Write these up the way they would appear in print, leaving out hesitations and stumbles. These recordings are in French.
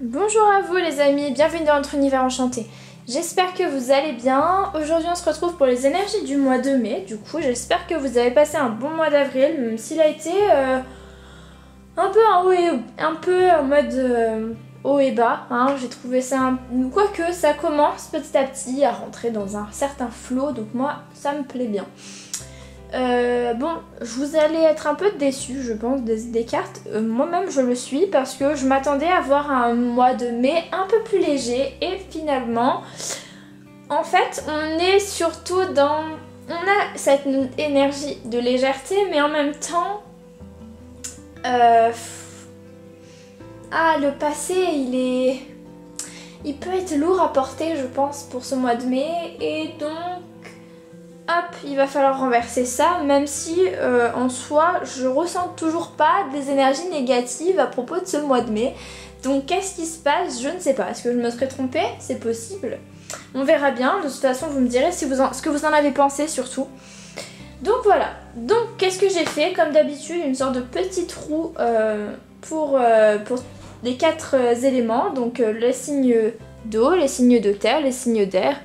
Bonjour à vous les amis, bienvenue dans notre univers enchanté. J'espère que vous allez bien. Aujourd'hui on se retrouve pour les énergies du mois de mai. Du coup j'espère que vous avez passé un bon mois d'avril, même s'il a été un peu en mode haut et bas. Hein. J'ai trouvé ça quoique ça commence petit à petit à rentrer dans un certain flow, donc moi ça me plaît bien. Bon, vous allez être un peu déçus, je pense, des cartes. Moi-même, je le suis parce que je m'attendais à avoir un mois de mai un peu plus léger. Et finalement, en fait, on est surtout dans... On a cette énergie de légèreté, mais en même temps... le passé, il peut être lourd à porter, je pense, pour ce mois de mai. Et donc... Hop, il va falloir renverser ça, même si en soi je ressens toujours pas des énergies négatives à propos de ce mois de mai. Donc qu'est-ce qui se passe? Je ne sais pas. Est-ce que je me serais trompée? C'est possible. On verra bien. De toute façon vous me direz ce que vous en avez pensé surtout. Donc voilà. Donc qu'est-ce que j'ai fait? Comme d'habitude une sorte de petit trou pour les 4 éléments. Donc les signes d'eau, les signes de terre, les signes d'air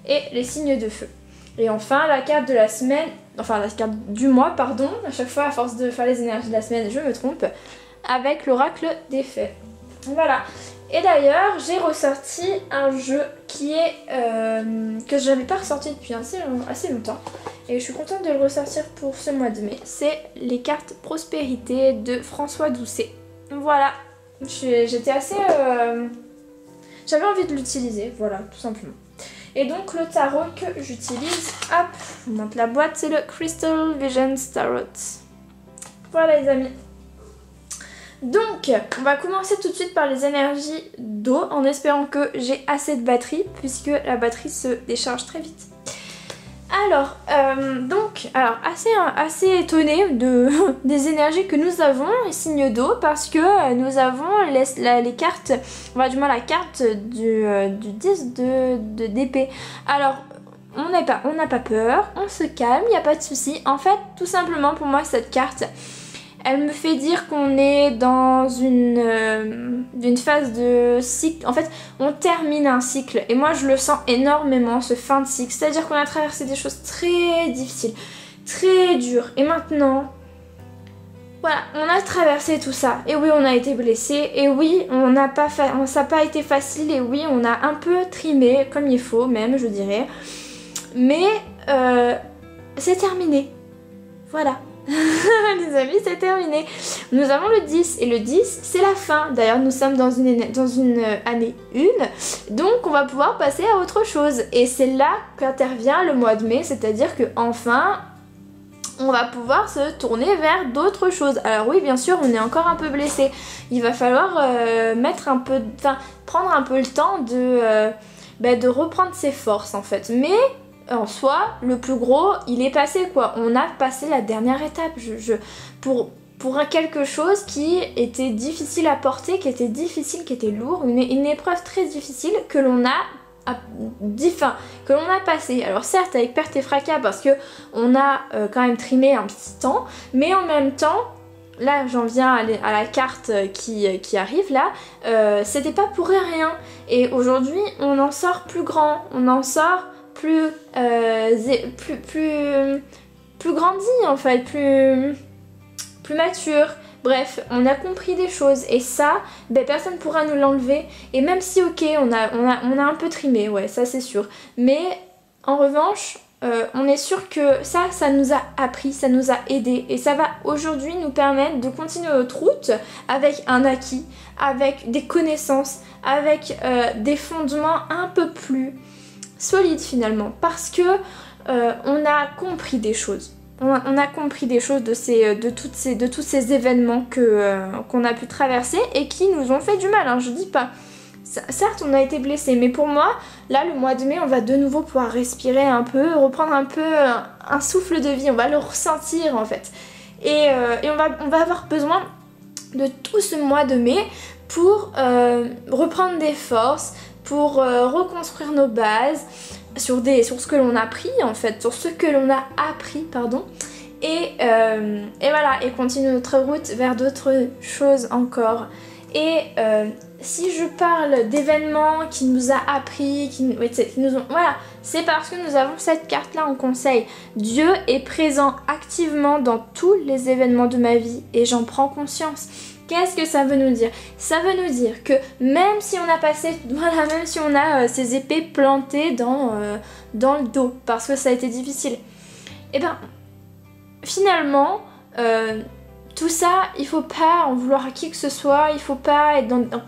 et les signes de feu. Et enfin la carte de la semaine, enfin la carte du mois pardon, à chaque fois à force de faire les énergies de la semaine je me trompe, avec l'oracle des fées. Voilà. Et d'ailleurs j'ai ressorti un jeu qui est que je n'avais pas ressorti depuis assez longtemps. Et je suis contente de le ressortir pour ce mois de mai. C'est les cartes prospérité de François Doucet. Voilà. J'étais assez... J'avais envie de l'utiliser, voilà, tout simplement. Et donc le tarot que j'utilise, hop, je vous montre la boîte, c'est le Crystal Visions Tarot. Voilà les amis. Donc, on va commencer tout de suite par les énergies d'eau, en espérant que j'ai assez de batterie, puisque la batterie se décharge très vite. Alors, assez étonnée des énergies que nous avons, les signes d'eau, parce que nous avons les cartes, du moins la carte du 10 d'épée. Alors, on n'a pas peur, on se calme, il n'y a pas de souci. En fait, tout simplement pour moi, cette carte, elle me fait dire qu'on est dans une phase de cycle. En fait, on termine un cycle. Et moi, je le sens énormément, ce fin de cycle. C'est-à-dire qu'on a traversé des choses très difficiles, très dures. Et maintenant, voilà, on a traversé tout ça. Et oui, on a été blessé. Et oui, ça n'a pas été facile. Et oui, on a un peu trimé, comme il faut même, je dirais. Mais c'est terminé. Voilà. Les amis, c'est terminé. Nous avons le 10 et le 10 c'est la fin. D'ailleurs nous sommes dans une année 1. Donc on va pouvoir passer à autre chose. Et c'est là qu'intervient le mois de mai. C'est-à-dire que enfin on va pouvoir se tourner vers d'autres choses. Alors oui bien sûr on est encore un peu blessé. Il va falloir prendre un peu le temps de reprendre ses forces en fait. Mais en soi, le plus gros, il est passé quoi. On a passé la dernière étape pour quelque chose qui était difficile à porter, qui était difficile, qui était lourd, une épreuve très difficile que l'on a passé. Alors certes avec perte et fracas parce que on a quand même trimé un petit temps, mais en même temps, là j'en viens à la carte qui arrive là, c'était pas pour rien. Et aujourd'hui, on en sort plus grand, on en sort plus grandi en fait, plus mature. Bref, on a compris des choses et ça, personne pourra nous l'enlever. Et même si ok, on a un peu trimé, ouais, ça c'est sûr. Mais en revanche, on est sûr que ça nous a appris, ça nous a aidé. Et ça va aujourd'hui nous permettre de continuer notre route avec un acquis, avec des connaissances, avec des fondements un peu plus solide finalement, parce que on a compris des choses. On a compris des choses de tous ces événements qu'on a pu traverser et qui nous ont fait du mal, hein, je dis pas. Certes, on a été blessés, mais pour moi, là, le mois de mai, on va de nouveau pouvoir respirer un peu, reprendre un peu un souffle de vie, on va le ressentir en fait. Et on va avoir besoin de tout ce mois de mai pour reprendre des forces, pour reconstruire nos bases sur ce que l'on a appris en fait, sur ce que l'on a appris, pardon, et voilà, et continuer notre route vers d'autres choses encore. Et si je parle d'événements qui nous a appris, qui nous ont... Voilà, c'est parce que nous avons cette carte-là en conseil. Dieu est présent activement dans tous les événements de ma vie et j'en prends conscience. Qu'est-ce que ça veut nous dire? Ça veut nous dire que même si on a passé, voilà, même si on a ces épées plantées dans le dos parce que ça a été difficile, et ben finalement tout ça, il faut pas en vouloir à qui que ce soit, il faut pas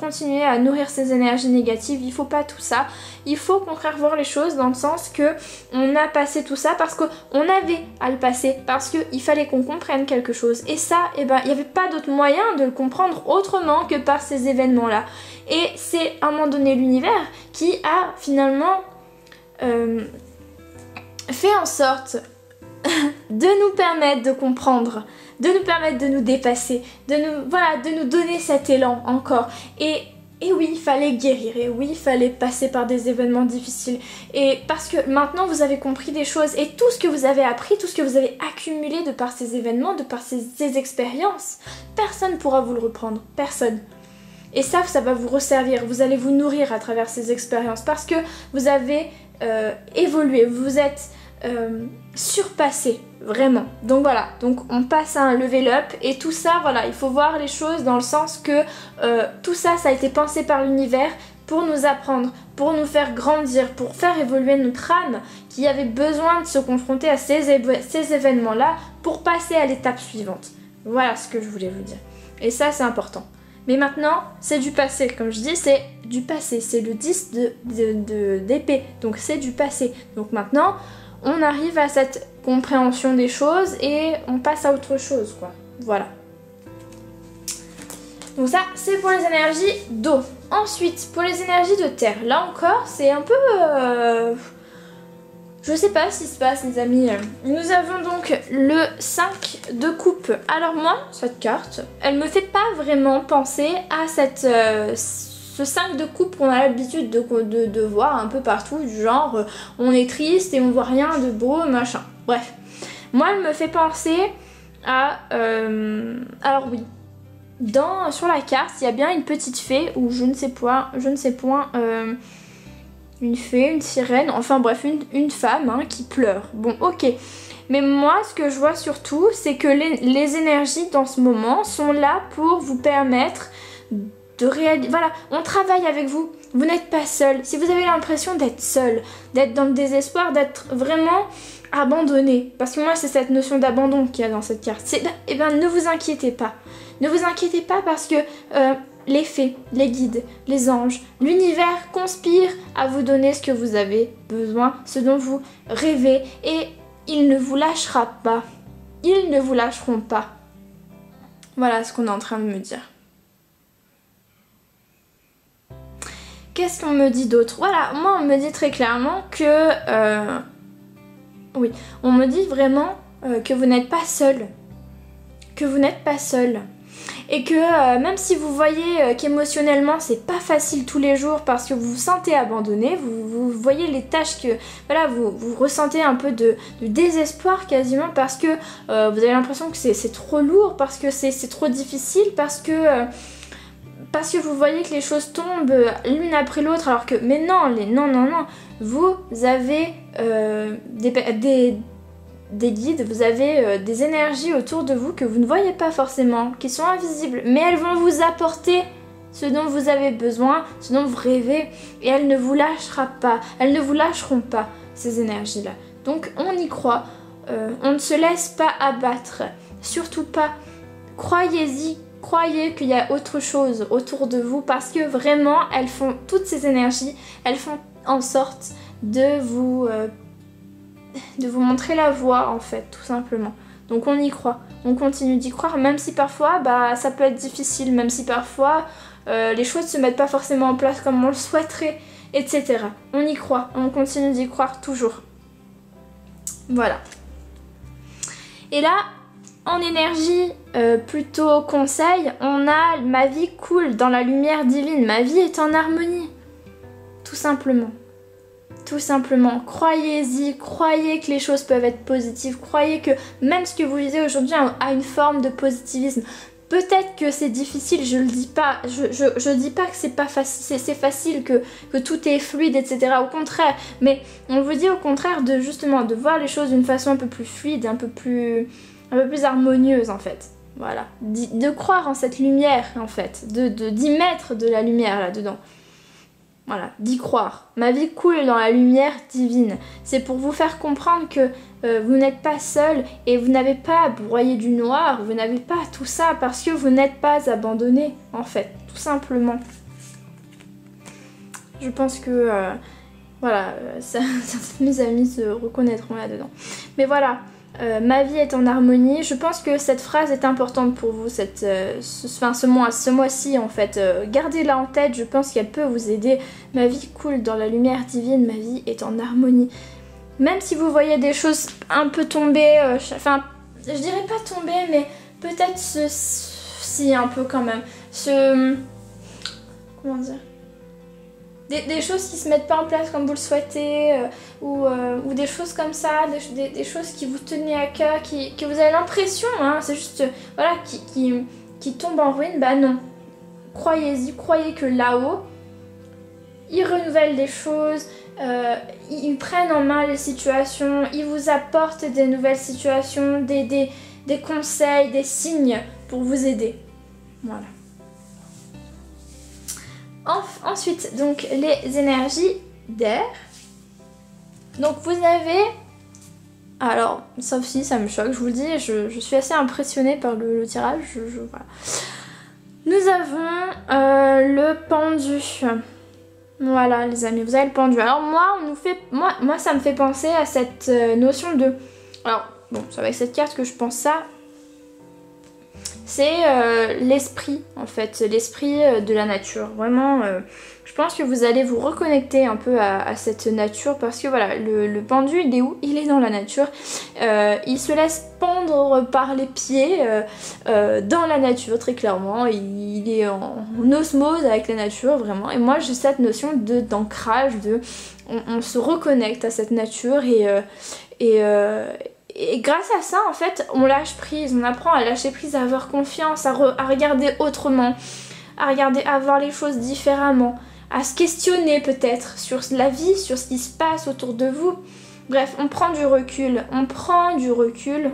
continuer à nourrir ces énergies négatives, il faut pas tout ça. Il faut au contraire voir les choses dans le sens que on a passé tout ça parce qu'on avait à le passer, parce qu'il fallait qu'on comprenne quelque chose. Et ça, eh ben, il n'y avait pas d'autre moyen de le comprendre autrement que par ces événements-là. Et c'est à un moment donné l'univers qui a finalement fait en sorte de nous permettre de comprendre, de nous permettre de nous dépasser, de nous donner cet élan encore. Et oui, il fallait guérir, et oui, il fallait passer par des événements difficiles. Et parce que maintenant vous avez compris des choses, et tout ce que vous avez appris, tout ce que vous avez accumulé de par ces événements, de par ces expériences, personne ne pourra vous le reprendre, personne. Et ça va vous resservir, vous allez vous nourrir à travers ces expériences, parce que vous avez évolué, vous êtes surpassé, vraiment. Donc voilà, donc on passe à un level up et tout ça, voilà, il faut voir les choses dans le sens que tout ça, ça a été pensé par l'univers pour nous apprendre, pour nous faire grandir, pour faire évoluer notre âme qui avait besoin de se confronter à ces événements-là pour passer à l'étape suivante. Voilà ce que je voulais vous dire. Et ça, c'est important. Mais maintenant, c'est du passé, comme je dis, c'est du passé, c'est le 10 d'épée, donc c'est du passé. Donc maintenant, on arrive à cette compréhension des choses et on passe à autre chose, quoi. Voilà. Donc ça, c'est pour les énergies d'eau. Ensuite, pour les énergies de terre, là encore, c'est un peu... Je sais pas ce qui se passe, les amis. Nous avons donc le 5 de coupe. Alors moi, cette carte, elle me fait pas vraiment penser à ce 5 de coupe qu'on a l'habitude de voir un peu partout, du genre on est triste et on voit rien de beau, machin. Bref. Moi, elle me fait penser à... alors oui. Sur la carte, il y a bien une petite fée, ou je ne sais point... une fée, une sirène, enfin bref, une femme hein, qui pleure. Bon, ok. Mais moi, ce que je vois surtout, c'est que les énergies dans ce moment sont là pour vous permettre de réaliser... Voilà, on travaille avec vous. Vous n'êtes pas seul. Si vous avez l'impression d'être seul, d'être dans le désespoir, d'être vraiment abandonné, parce que moi, c'est cette notion d'abandon qu'il y a dans cette carte. Eh bien, ne vous inquiétez pas. Ne vous inquiétez pas parce que... les fées, les guides, les anges, l'univers conspire à vous donner ce que vous avez besoin, ce dont vous rêvez, et il ne vous lâchera pas. Ils ne vous lâcheront pas. Voilà ce qu'on est en train de me dire. Qu'est-ce qu'on me dit d'autre? Voilà, moi on me dit très clairement que... oui, on me dit vraiment que vous n'êtes pas seul. Que vous n'êtes pas seul. Et que même si vous voyez qu'émotionnellement c'est pas facile tous les jours parce que vous vous sentez abandonné, vous voyez les tâches que... Voilà, vous ressentez un peu de désespoir quasiment parce que vous avez l'impression que c'est trop lourd, parce que c'est trop difficile, parce que vous voyez que les choses tombent l'une après l'autre alors que... Mais non, non, vous avez des guides, vous avez des énergies autour de vous que vous ne voyez pas forcément, qui sont invisibles, mais elles vont vous apporter ce dont vous avez besoin, ce dont vous rêvez, et elles ne vous lâcheront pas, ces énergies-là. Donc on y croit, on ne se laisse pas abattre, surtout pas, croyez-y, croyez qu'il y a autre chose autour de vous, parce que vraiment, toutes ces énergies, elles font en sorte de vous montrer la voie en fait, tout simplement. Donc on y croit, on continue d'y croire, même si parfois ça peut être difficile, même si parfois les choses ne se mettent pas forcément en place comme on le souhaiterait, etc. On y croit, on continue d'y croire toujours. Voilà. Et là, en énergie plutôt conseil, on a ma vie coule dans la lumière divine, ma vie est en harmonie, tout simplement. Tout simplement, croyez-y, croyez que les choses peuvent être positives, croyez que même ce que vous vivez aujourd'hui a une forme de positivisme. Peut-être que c'est difficile, je le dis pas, je dis pas que c'est pas facile, c'est facile, que tout est fluide, etc. Au contraire, mais on vous dit au contraire de justement de voir les choses d'une façon un peu plus fluide, un peu plus harmonieuse en fait. Voilà, de croire en cette lumière en fait, d'y mettre de la lumière là-dedans. Voilà, d'y croire. Ma vie coule dans la lumière divine. C'est pour vous faire comprendre que vous n'êtes pas seul et vous n'avez pas à broyer du noir, vous n'avez pas tout ça parce que vous n'êtes pas abandonné, en fait, tout simplement. Je pense que, voilà, mes amis se reconnaîtront là-dedans. Mais voilà, ma vie est en harmonie. Je pense que cette phrase est importante pour vous, ce mois-ci en fait. Gardez-la en tête, je pense qu'elle peut vous aider. Ma vie coule dans la lumière divine, ma vie est en harmonie. Même si vous voyez des choses un peu tomber, enfin, je dirais pas tomber, mais peut-être si un peu quand même. Comment dire ? Des choses qui se mettent pas en place comme vous le souhaitez, ou des choses comme ça, des choses qui vous tenaient à cœur, que vous avez l'impression, hein, c'est juste, voilà, qui tombent en ruine, bah non. Croyez-y, croyez que là-haut, ils renouvellent des choses, ils prennent en main les situations, ils vous apportent des nouvelles situations, des conseils, des signes pour vous aider. Voilà. Ensuite, donc les énergies d'air. Donc vous avez... Alors, sauf si ça me choque, je vous le dis, je suis assez impressionnée par le tirage. Voilà. Nous avons le pendu. Voilà les amis, vous avez le pendu. Alors moi ça me fait penser à cette notion de... Alors bon, c'est avec cette carte que je pense ça. C'est l'esprit en fait, l'esprit de la nature. Vraiment, je pense que vous allez vous reconnecter un peu à cette nature parce que voilà, le pendu il est où? Il est dans la nature. Il se laisse pendre par les pieds dans la nature très clairement. Il est en osmose avec la nature vraiment. Et moi j'ai cette notion d'ancrage, on se reconnecte à cette nature et grâce à ça, en fait, on lâche prise, on apprend à lâcher prise, à avoir confiance, à regarder autrement, à voir les choses différemment, à se questionner peut-être sur la vie, sur ce qui se passe autour de vous. Bref, on prend du recul,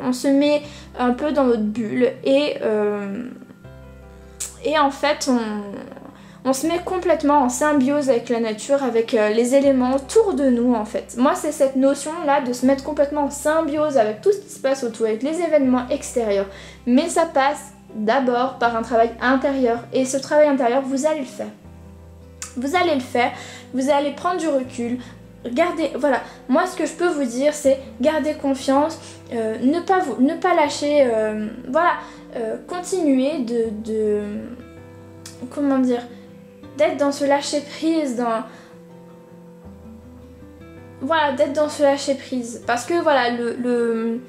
on se met un peu dans notre bulle et en fait, on se met complètement en symbiose avec la nature, avec les éléments autour de nous en fait. Moi c'est cette notion là de se mettre complètement en symbiose avec tout ce qui se passe autour, avec les événements extérieurs. Mais ça passe d'abord par un travail intérieur. Et ce travail intérieur, vous allez le faire. Vous allez le faire, vous allez prendre du recul. Gardez, voilà, moi ce que je peux vous dire c'est garder confiance, ne pas lâcher, voilà, continuer comment dire, d'être dans ce lâcher prise, d'être dans ce lâcher prise. Parce que voilà, le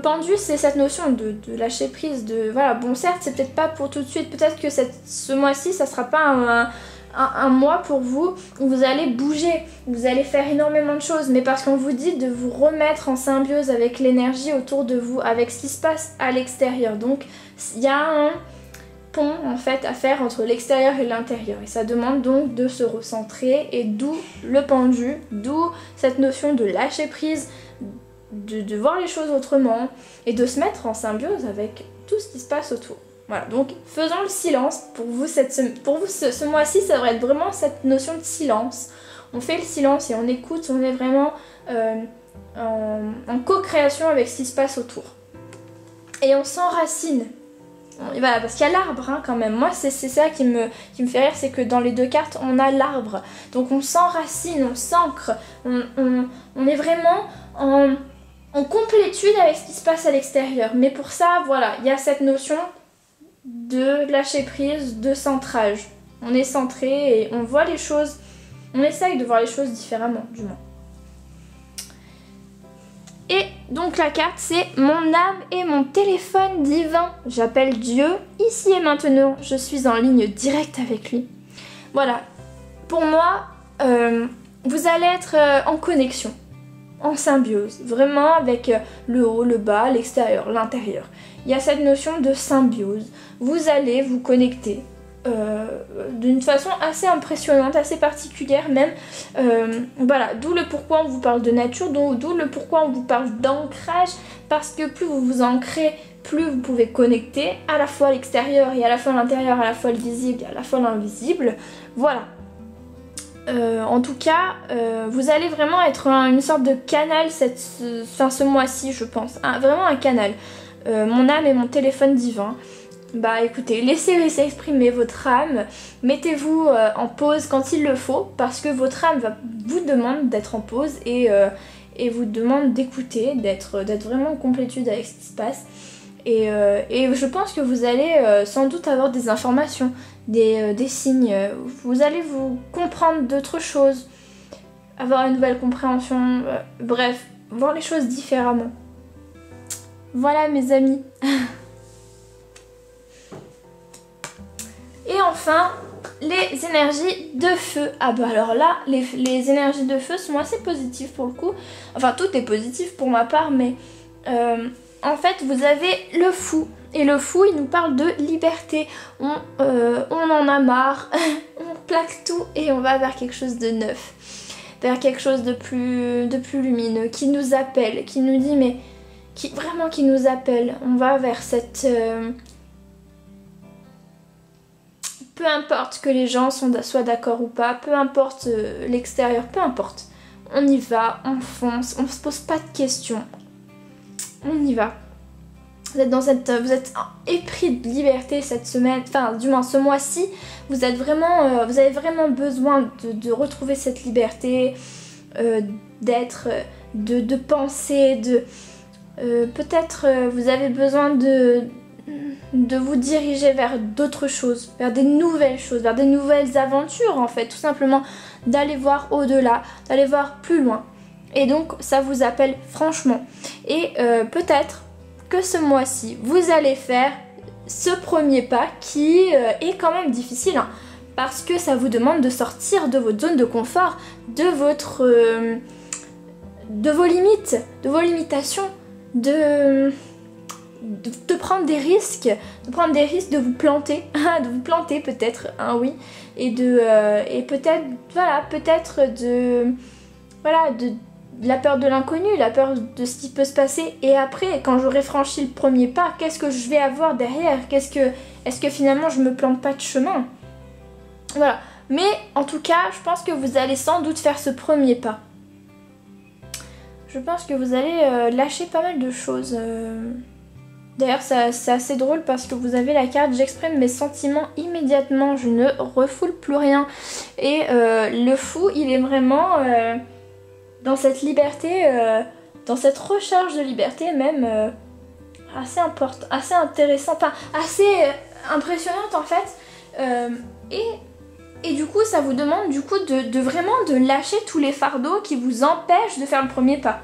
pendu, c'est cette notion de lâcher prise, voilà, bon certes, c'est peut-être pas pour tout de suite, peut-être que ce mois-ci, ça sera pas un mois pour vous où vous allez bouger, vous allez faire énormément de choses, mais parce qu'on vous dit de vous remettre en symbiose avec l'énergie autour de vous, avec ce qui se passe à l'extérieur. Donc, il y a un pont en fait à faire entre l'extérieur et l'intérieur et ça demande donc de se recentrer et d'où le pendu, d'où cette notion de lâcher prise, de voir les choses autrement et de se mettre en symbiose avec tout ce qui se passe autour. Voilà, donc faisons le silence pour vous, ce mois-ci ça devrait être vraiment cette notion de silence. On fait le silence et on écoute, on est vraiment en co-création avec ce qui se passe autour et on s'enracine. Voilà, parce qu'il y a l'arbre hein, quand même. Moi c'est ça qui me fait rire, c'est que dans les deux cartes on a l'arbre. Donc on s'enracine, on s'ancre, on est vraiment en complétude avec ce qui se passe à l'extérieur. Mais pour ça, voilà, il y a cette notion de lâcher prise, de centrage. On est centré et on voit les choses, on essaye de voir les choses différemment du moins. Et donc la carte c'est mon âme et mon téléphone divin. J'appelle Dieu ici et maintenant. Je suis en ligne directe avec lui. Voilà. Pour moi, vous allez être en connexion. en symbiose, vraiment avec le haut, le bas, l'extérieur, l'intérieur. Il y a cette notion de symbiose. Vous allez vous connecter d'une façon assez impressionnante, assez particulière même. Voilà, d'où le pourquoi on vous parle de nature, d'où le pourquoi on vous parle d'ancrage, parce que plus vous vous ancrez, plus vous pouvez connecter à la fois l'extérieur et à la fois l'intérieur, à la fois le visible et à la fois l'invisible. Voilà. En tout cas, vous allez vraiment être une sorte de canal ce mois-ci, je pense. Vraiment un canal. Mon âme et mon téléphone divin. Bah écoutez, laissez s'exprimer votre âme, mettez-vous en pause quand il le faut, parce que votre âme vous demande d'être en pause et vous demande d'écouter, d'être vraiment en complétude avec ce qui se passe. Et je pense que vous allez sans doute avoir des informations, des signes, vous allez vous comprendre d'autres choses, avoir une nouvelle compréhension, bref, voir les choses différemment. Voilà mes amis. Et enfin, les énergies de feu. Ah bah alors là, les énergies de feu sont assez positives pour le coup. Enfin, tout est positif pour ma part, mais en fait, vous avez le fou. Et le fou, il nous parle de liberté. On en a marre, on plaque tout et on va vers quelque chose de neuf. Vers quelque chose de plus lumineux, qui nous appelle, qui nous dit, mais qui nous appelle. On va vers cette... peu importe que les gens soient d'accord ou pas, peu importe l'extérieur, peu importe. On y va, on fonce, on se pose pas de questions. On y va. Vous êtes épris de liberté cette semaine, enfin du moins ce mois-ci. Vous avez vraiment besoin de retrouver cette liberté, d'être, de penser, peut-être vous avez besoin de vous diriger vers d'autres choses, vers des nouvelles aventures en fait, tout simplement d'aller voir au-delà, d'aller voir plus loin. Et donc ça vous appelle franchement. Et peut-être que ce mois-ci, vous allez faire ce premier pas qui est quand même difficile, hein, parce que ça vous demande de sortir de votre zone de confort, de vos limites, de vos limitations, de prendre des risques, de vous planter, de vous planter peut-être, hein, oui, et peut-être, voilà, de la peur de l'inconnu, la peur de ce qui peut se passer, et après, quand j'aurai franchi le premier pas, qu'est-ce que je vais avoir derrière? Est-ce que finalement je me plante pas de chemin? Voilà, mais en tout cas, je pense que vous allez sans doute faire ce premier pas. Je pense que vous allez lâcher pas mal de choses. D'ailleurs, c'est assez drôle parce que vous avez la carte « J'exprime mes sentiments immédiatement, je ne refoule plus rien ». Et le fou, il est vraiment dans cette liberté, dans cette recherche de liberté même assez intéressante, enfin assez impressionnante en fait. Et du coup, ça vous demande de vraiment de lâcher tous les fardeaux qui vous empêchent de faire le premier pas.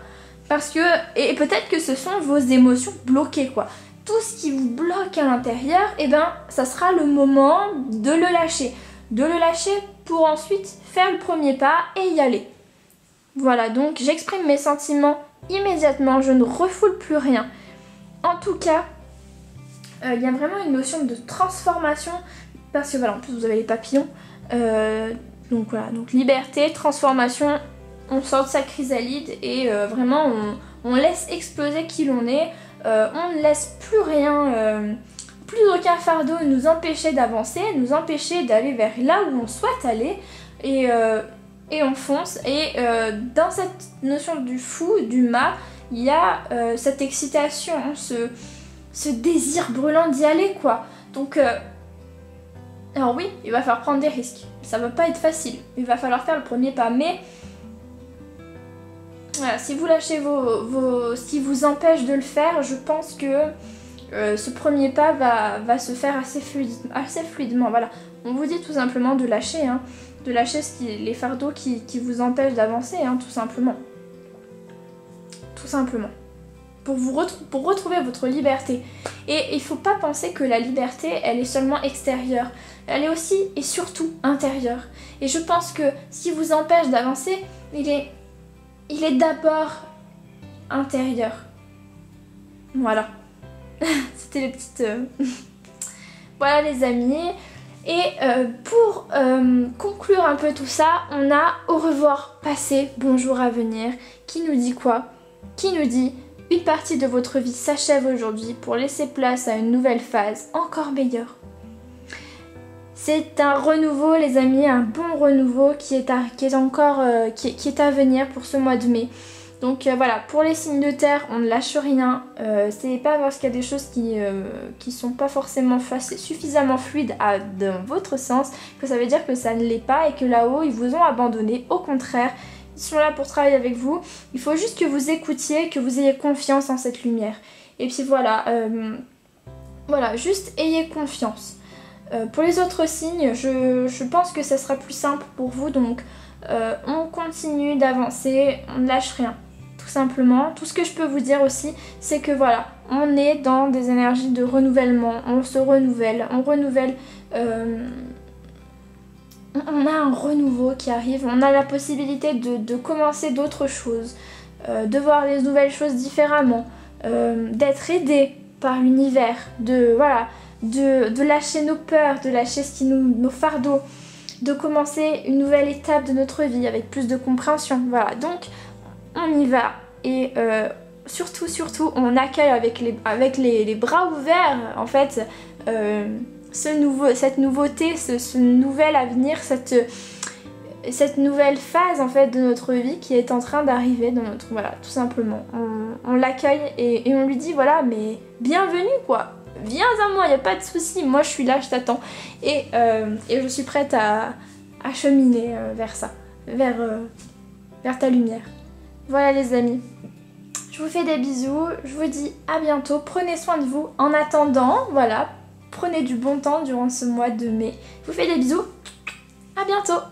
Parce que, et peut-être que ce sont vos émotions bloquées quoi. Tout ce qui vous bloque à l'intérieur, et ben ça sera le moment de le lâcher. De le lâcher pour ensuite faire le premier pas et y aller. Voilà, donc j'exprime mes sentiments immédiatement, je ne refoule plus rien. En tout cas, il y a vraiment une notion de transformation, parce que voilà, en plus vous avez les papillons. Donc voilà, donc liberté, transformation, on sort de sa chrysalide et vraiment on laisse exploser qui l'on est, on ne laisse plus rien, plus aucun fardeau nous empêcher d'avancer, nous empêcher d'aller vers là où on souhaite aller et on fonce. Et dans cette notion du fou, du mât, il y a cette excitation, ce désir brûlant d'y aller quoi. Donc alors oui, il va falloir prendre des risques. Ça va pas être facile. Il va falloir faire le premier pas. Mais voilà, si vous lâchez ce qui vous empêche de le faire, je pense que ce premier pas va se faire assez fluidement. Voilà. On vous dit tout simplement de lâcher, hein, de lâcher les fardeaux qui vous empêchent d'avancer, hein, tout simplement. Tout simplement. Pour retrouver votre liberté. Et il faut pas penser que la liberté, elle est seulement extérieure. Elle est aussi et surtout intérieure. Et je pense que ce qui vous empêche d'avancer, il est d'abord intérieur. Voilà. C'était les petites... Voilà les amis. Et pour conclure un peu tout ça, on a au revoir passé, bonjour à venir. Qui nous dit quoi? Qui nous dit une partie de votre vie s'achève aujourd'hui pour laisser place à une nouvelle phase encore meilleure. C'est un renouveau les amis, un bon renouveau qui est à venir pour ce mois de mai. Donc voilà, pour les signes de terre, on ne lâche rien. C'est pas parce qu'il y a des choses qui sont pas forcément suffisamment fluides dans votre sens que ça veut dire que ça ne l'est pas et que là-haut ils vous ont abandonné. Au contraire, ils sont là pour travailler avec vous. Il faut juste que vous écoutiez, que vous ayez confiance en cette lumière. Et puis voilà, voilà, juste ayez confiance. Pour les autres signes, je pense que ça sera plus simple pour vous. Donc on continue d'avancer, on ne lâche rien. Tout simplement. Tout ce que je peux vous dire aussi, c'est que voilà, on est dans des énergies de renouvellement, on se renouvelle, on renouvelle, on a un renouveau qui arrive, on a la possibilité de commencer d'autres choses, de voir les nouvelles choses différemment, d'être aidé par l'univers, de lâcher nos peurs, de lâcher nos fardeaux, de commencer une nouvelle étape de notre vie avec plus de compréhension. Voilà, donc on y va et surtout on accueille avec les bras ouverts en fait cette nouveauté, ce nouvel avenir, cette nouvelle phase en fait de notre vie qui est en train d'arriver dans notre... Voilà, tout simplement. On l'accueille et on lui dit voilà, mais bienvenue quoi, viens à moi, il n'y a pas de souci, moi je suis là, je t'attends. Et je suis prête à cheminer vers ça, vers ta lumière. Voilà les amis, je vous fais des bisous, je vous dis à bientôt, prenez soin de vous. En attendant, voilà, prenez du bon temps durant ce mois de mai. Je vous fais des bisous, à bientôt.